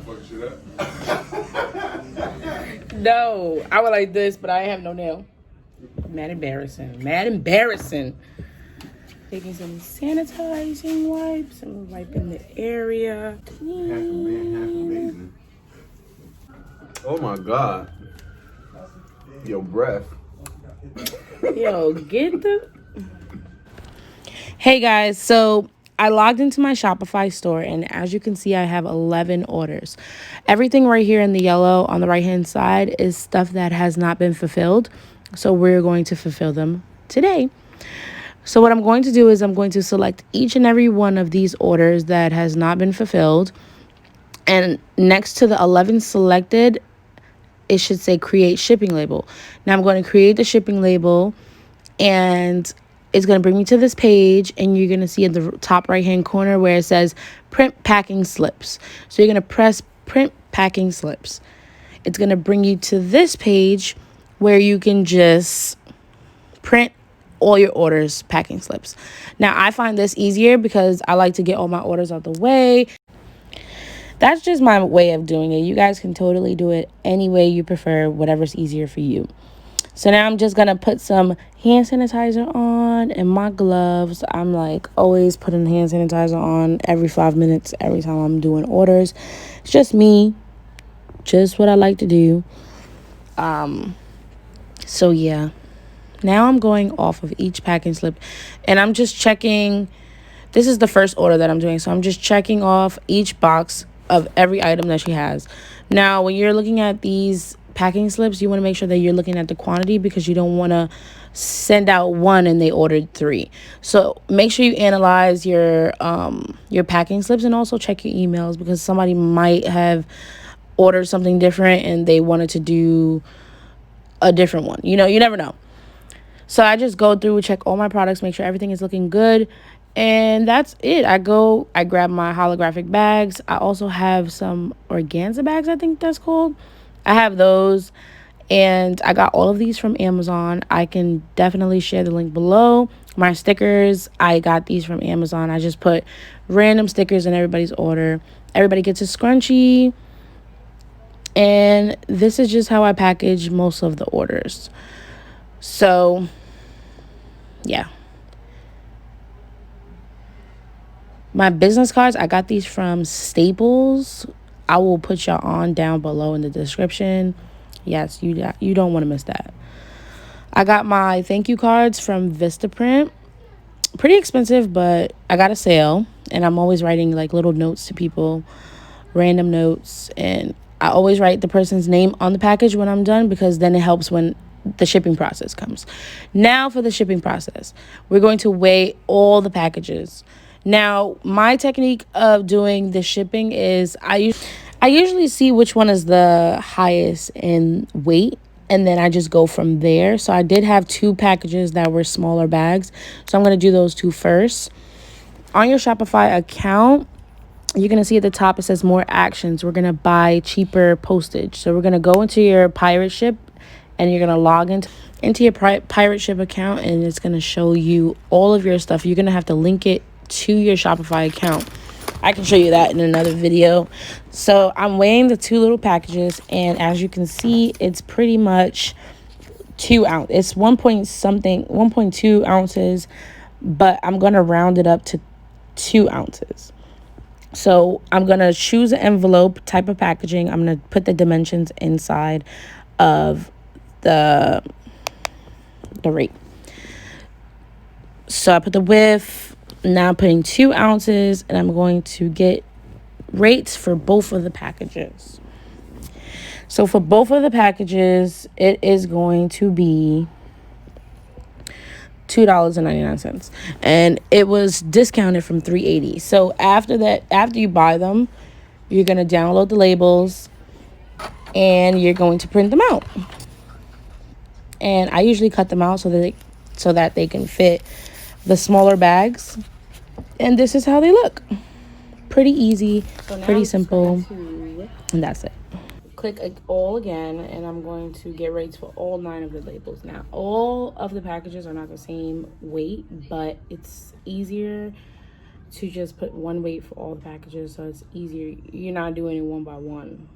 fuck shit up. No, I would like this, but I have no nail. Mad embarrassing. Mad embarrassing. Taking some sanitizing wipes and wiping the area. Half a man, half amazing. Oh my God. Your breath. Yo, get the... Hey guys, so I logged into my Shopify store, and as you can see, I have 11 orders. Everything right here in the yellow on the right hand side is stuff that has not been fulfilled. So we're going to fulfill them today. So what I'm going to do is I'm going to select each and every one of these orders that has not been fulfilled. And next to the 11 selected, it should say create shipping label. Now I'm going to create the shipping label, and it's going to bring me to this page, and you're going to see at the top right hand corner where it says print packing slips. So you're going to press print packing slips. It's going to bring you to this page where you can just print all your orders packing slips. Now I find this easier because I like to get all my orders out the way. That's just my way of doing it. You guys can totally do it any way you prefer, whatever's easier for you. So now I'm just going to put some hand sanitizer on and my gloves. I'm like always putting hand sanitizer on every 5 minutes, every time I'm doing orders. It's just me, just what I like to do. So yeah, now I'm going off of each packing slip, and I'm just checking. This is the first order that I'm doing, so I'm just checking off each box of every item that she has. Now, when you're looking at these packing slips, you want to make sure that you're looking at the quantity, because you don't want to send out one and they ordered 3. So make sure you analyze your packing slips, and also check your emails, because somebody might have ordered something different and they wanted to do a different one. You know, you never know. So I just go through, check all my products, make sure everything is looking good. And that's it. I grab my holographic bags. I also have some organza bags, I think that's called. I have those. And I got all of these from Amazon. I can definitely share the link below. My stickers, I got these from Amazon. I just put random stickers in everybody's order. Everybody gets a scrunchie. And this is just how I package most of the orders. So, yeah. My business cards, I got these from Staples. I will put y'all on down below in the description. Yes, you don't want to miss that. I got my thank you cards from Vistaprint. Pretty expensive, but I got a sale. And I'm always writing like little notes to people, random notes. And I always write the person's name on the package when I'm done, because then it helps when the shipping process comes. Now for the shipping process, we're going to weigh all the packages. Now, my technique of doing the shipping is I usually see which one is the highest in weight, and then I just go from there. So I did have 2 packages that were smaller bags, so I'm going to do those 2 first. On your Shopify account, you're going to see at the top it says more actions. We're going to buy cheaper postage. So we're going to go into your Pirateship, and you're going to log into your Pirateship account, and it's going to show you all of your stuff. You're going to have to link it to your Shopify account. I can show you that in another video. So I'm weighing the 2 little packages, and as you can see, it's pretty much 2 ounces. It's 1.2 ounces, but I'm going to round it up to 2 ounces. So I'm going to choose an envelope type of packaging. I'm going to put the dimensions inside of the rate. So I put the width. Now I'm putting 2 ounces, and I'm going to get rates for both of the packages. So for both of the packages, it is going to be $2.99, and it was discounted from $3.80. So after you buy them, you're going to download the labels, and you're going to print them out. And I usually cut them out so that they can fit the smaller bags. And this is how they look. Pretty easy, pretty simple, and that's it. Click all again, and I'm going to get rates for all 9 of the labels. Now, all of the packages are not the same weight, but it's easier to just put one weight for all the packages, so it's easier. You're not doing it one by one.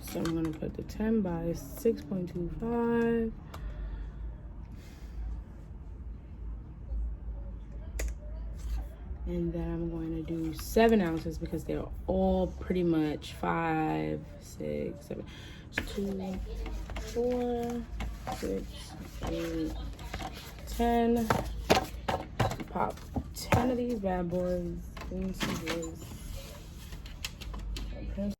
So I'm gonna put the 10 by 6.25. And then I'm going to do 7 ounces because they're all pretty much 5, 6, 7, 2, 4, 6, 8, 10. Pop 10 of these bad boys into this. Okay.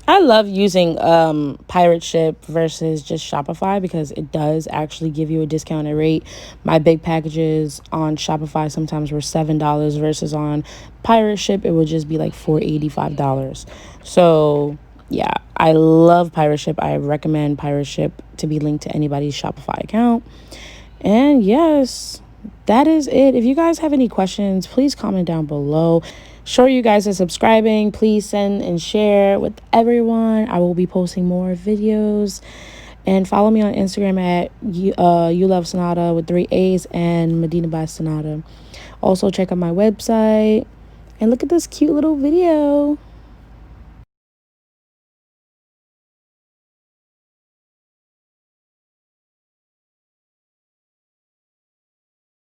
I love using Pirateship versus just Shopify because it does actually give you a discounted rate. My big packages on Shopify sometimes were $7 versus on Pirateship it would just be like $485. So yeah, I love Pirateship. I recommend Pirateship to be linked to anybody's Shopify account. And yes, that is it. If you guys have any questions, please comment down below. Sure, you guys are subscribing. Please send and share with everyone. I will be posting more videos. And follow me on Instagram at You Love Sonata with 3 A's and Medina by Sonata. Also, check out my website. And look at this cute little video.